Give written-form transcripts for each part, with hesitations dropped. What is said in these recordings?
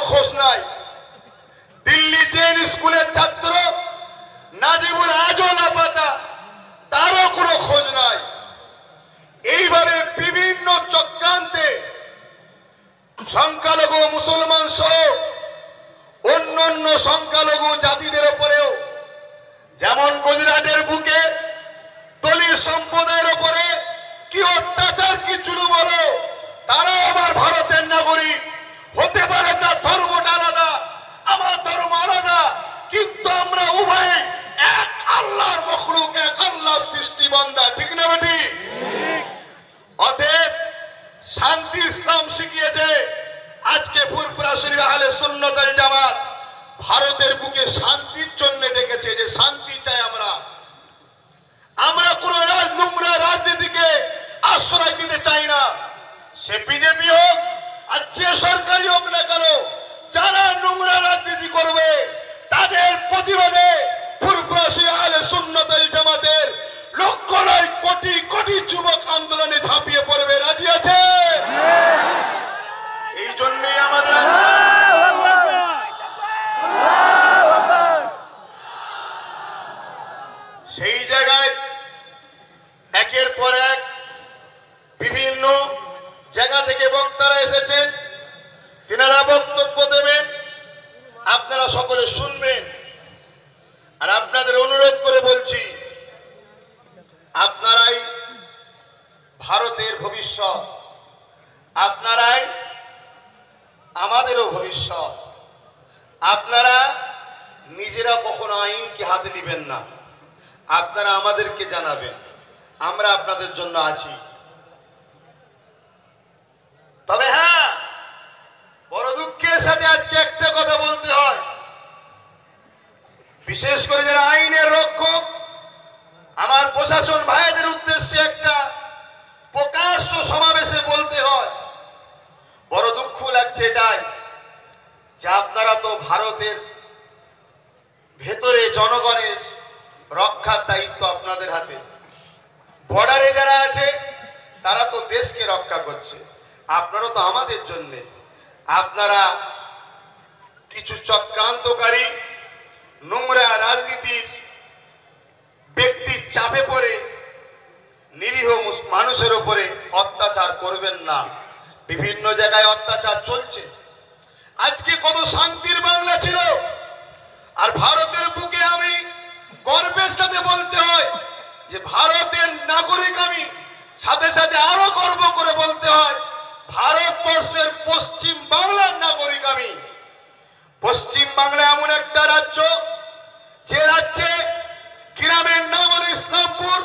খোঁজ নাই। দিল্লি জেন স্কুলের ছাত্র নাজিবুল আজও লাপাতা, তারও কোনো খোঁজ নাই। এইভাবে বিভিন্ন চক্রান্তে সংখ্যালঘু মুসলমান সহ অন্যান্য সংখ্যালঘু জাতিদের উপরেও, যেমন গুজরাটের বুকে দলিত সম্প্রদায়ের উপরে কি অত্যাচার, কি জুলুম হলো। তারাও আমার ভারতের নাগরিক হতে পারে, তার ধর্মটা আলাদা, আমার ধর্ম আলাদা, কিন্তু আমরা উভয় এক আল্লাহর মখলুক, এক আল্লাহর সৃষ্টি বান্দা। ঠিক না বেটি? অতএব শান্তি ইসলাম শিখিয়েছে। আজকে ফুরফুরা শরীফ আহলে সুন্নাত ওয়াল জামাত ভারতের বুকে শান্তির জন্য ডেকেছে, যে শান্তি চাই আমরা। আমরা কোন নোংরা রাজনীতিকে আশ্রয় দিতে চাই না। সে বিজেপি হোক আর যে সরকারি হোক না কেন, যারা নোংরা রাজনীতি করবে তাদের প্রতিবাদে ফুরফুরা শরীফ আহলে সুন্নাত ওয়াল জামাতের লক্ষ নয় কোটি কোটি যুবক আন্দোলনে ঝাঁপিয়ে পড়বে। রাজি আছে? এই জন্যই আমাদের সেই জায়গায় একের পর এক বিভিন্ন জায়গা থেকে বক্তারা এসেছেন, তিনারা বক্তব্য দেবেন, আপনারা সকলে শুনবেন। আর আপনাদের অনুরোধ করে বলছি, আপনারাই ভারতের ভবিষ্যৎ, আপনারাই আমাদেরও ভবিষ্যৎ। আপনারা নিজেরা কখনো আইনকে হাতে নেবেন না, আপনারা আমাদেরকে জানাবেন, আমরা আপনাদের জন্য আছি। তবে হ্যাঁ, বড় দুঃখের সাথে আজকে একটা কথা বলতে হয়, বিশেষ করে যারা আইনের রক্ষক, আমার প্রশাসন ভাইদের উদ্দেশ্যে একটা প্রকাশ্য সমাবেশে বলতে হয়, বড় দুঃখ লাগছে এটাই যে আপনারা তো ভারতের ভেতরে জনগণের রক্ষার দায়িত্ব আপনাদের হাতে। বর্ডারে যারা আছে তারা তো দেশকে রক্ষা করছে, আপনারা তো আমাদের জন্যে। আপনারা কিছু চক্রান্তকারী নোংরা রাজনীতির ব্যক্তির চাপে পড়ে নিরীহ মানুষের উপরে অত্যাচার করবেন না। বিভিন্ন জায়গায় অত্যাচার চলছে। আজকে কত শান্তির বাংলা ছিল, আর ভারতের বুকে আমি গর্বের সাথে বলতে হয় যে ভারতের নাগরিক আমি, সাথে সাথে আরো গর্ব করে বলতে হয় ভারতবর্ষের পশ্চিম বাংলার নাগরিক আমি। পশ্চিম বাংলা এমন একটা রাজ্য, যে রাজ্যে গ্রামের নাম হলো ইসলামপুর,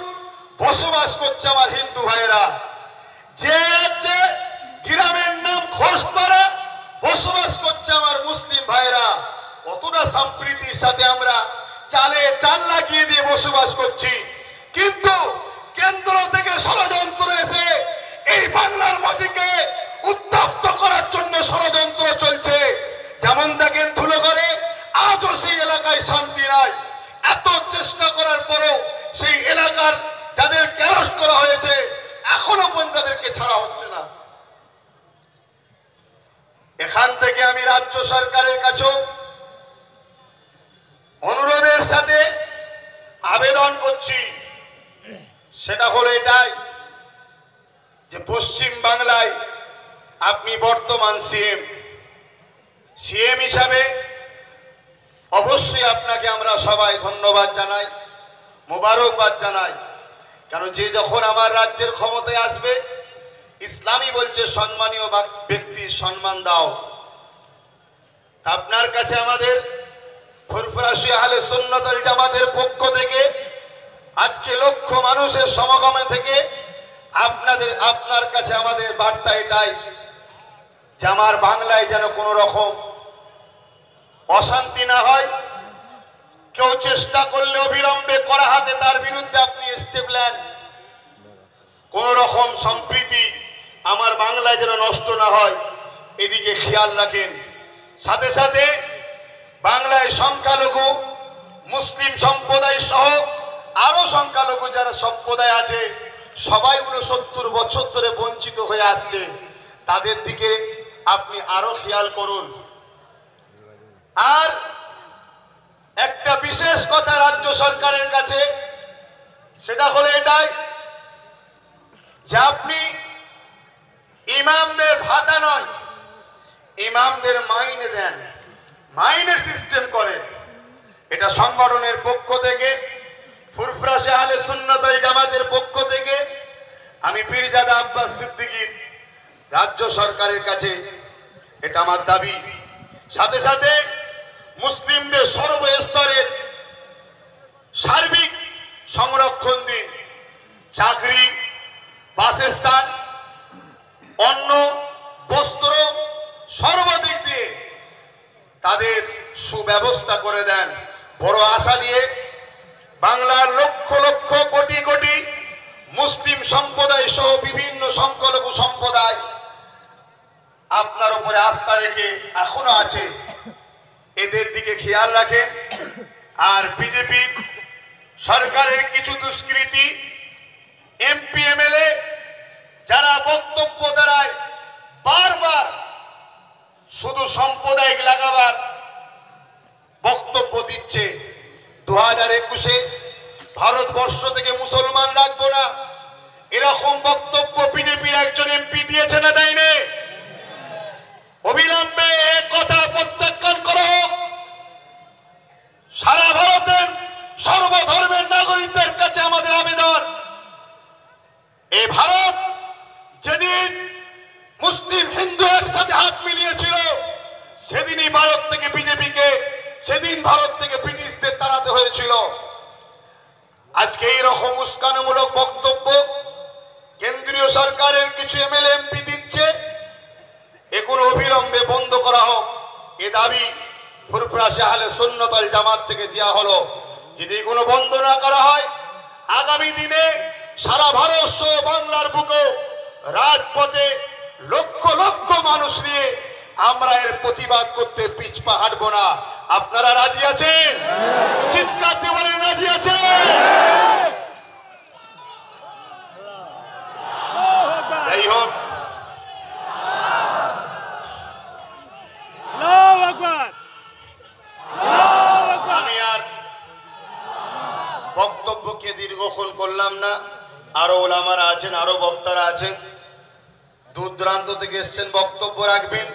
বসবাস করছে আমার হিন্দু ভাইয়েরা। যে রাজ্যে গ্রামের নাম ঘোষপাড়া, বসবাস করছে আমার মুসলিম ভাইয়েরা। কতটা সম্প্রীতির সাথে আমরা চালে চাল লাগিয়ে দিয়ে বসবাস করছি, কিন্তু কেন্দ্র থেকে ষড়যন্ত্র এসে এই বাংলার মাটিকে উত্তপ্ত করার জন্য ষড়যন্ত্র চলছে। যেমন দেখেন ধুলো করে আজও সেই এলাকায় শান্তি নাই। এত চেষ্টা করার পরও সেই এলাকার যাদেরকে অ্যারেস্ট করা হয়েছে এখনো পর্যন্ত তাদেরকে ছাড়া হচ্ছে না। এখান থেকে আমি রাজ্য সরকারের কাছেও অনুরোধের সাথে আবেদন করছি, সেটা হলো এটাই যে পশ্চিম বাংলায় আপনি বর্তমান সিএম হিসাবে অবশ্যই আপনাকে আমরা সবাই ধন্যবাদ জানাই, মোবারকবাদ জানাই। কেন যে যখন আমার রাজ্যের ক্ষমতায় আসবে, ইসলামই বলছে সম্মানীয় ব্যক্তির সম্মান দাও। আপনার কাছে আমাদের ফুরফুরা শরীফ আহলে সুন্নাত ওয়াল জামাতের পক্ষ থেকে আজকে লক্ষ মানুষের সমাগমে থেকে আপনার কাছে আমাদের বার্তা এটাই যে আমার বাংলায় যেন কোনো রকম অশান্তি না হয়। কেউ চেষ্টা করলে অবিলম্বে করা হাতে তার বিরুদ্ধে আপনি স্টেপ নেন। কোন রকম সম্প্রীতি আমার বাংলায় যেন নষ্ট না হয়, এদিকে খেয়াল রাখেন। সাথে সাথে বাংলায় সংখ্যালঘু মুসলিম সম্প্রদায় সহ আরো সংখ্যালঘু যারা সম্প্রদায় আছে, সবাই 69 বছর ধরে বঞ্চিত হয়ে আসছে। তাদের দিকে আপনি আরো খেয়াল করুন। আর একটা বিশেষ কথা রাজ্য সরকারের কাছে, সেটা হলো এটাই যে আপনি ইমামদের ভাতা নয়, ইমামদের মাইনে দেন, মাইনে সিস্টেম করেন। এটা সংগঠনের পক্ষ থেকে, ফুরফুরা আহলে সুন্নাত ওয়াল জামাতের পক্ষ থেকে আমি পীরজাদা আব্বাস সিদ্দিকীর রাজ্য সরকারের কাছে এটা আমার দাবি। সাথে সাথে মুসলিমদের সর্বস্তরের সার্বিক সংরক্ষণ দিন, চাকরি, বাসস্থান, অন্ন, বস্ত্র সর্বাধিক দিয়ে তাদের সুব্যবস্থা করে দেন। বড় আশা নিয়ে বাংলার লক্ষ লক্ষ কোটি কোটি মুসলিম সম্প্রদায় সহ বিভিন্ন সংখ্যালঘু সম্প্রদায় আপনার উপরে আস্থা রেখে এখনো আছে, এদের দিকে খেয়াল রাখেন। আর বিজেপি সরকারের কিছু দুষ্কৃতী এমপি এমএলএ যারা বক্তব্য দ্বারায় বারবার শুধু সাম্প্রদায়িক লাগাবার বক্তব্য দিচ্ছে। 2021-এ ভারতবর্ষ থেকে মুসলমান রাখবো না, এরকম বক্তব্য বিজেপির একজন এমপি দিয়েছে না দেয়নি? অবিলম্বে কথা প্রত্যাখ্যান করা হোক। সারা ভারতের সর্বধর্মের নাগরিকদের কাছে আমাদের আবেদন, এই ভারত যেদিন মুসলিম হিন্দু একসাথে হাত মিলিয়েছিল সেদিনই ভারত থেকে বিজেপিকে, সেদিন ভারত থেকে ব্রিটিশদের তাড়াতে হয়েছিল। আজকে এইরকম উস্কানিমূলক বক্তব্য কেন্দ্রীয় সরকারের কিছু এমএলএ এমপি দিচ্ছে, এগুলো অবিলম্বে বন্ধ করা হোক। এ দাবি ফুরফুরা আহলে সুন্নাত ওয়াল জামাত থেকে দেওয়া হলো। যদি এগুলো বন্ধ না করা হয়, আগামী দিনে সারা ভারত সহ বাংলার বুকে রাজপথে লক্ষ লক্ষ মানুষ নিয়ে আমরা এর প্রতিবাদ করতে পিছপা হাঁটবো না। আপনারা রাজি আছেন? চিৎকার দিয়ে বলেন রাজি আছেন? যাই হোক, আমি আর বক্তব্যকে দীর্ঘক্ষণ করলাম না। আরো ওলামারা আছেন, আরো বক্তারা আছেন, দূর দূরান্ত থেকে এসছেন, বক্তব্য রাখবেন।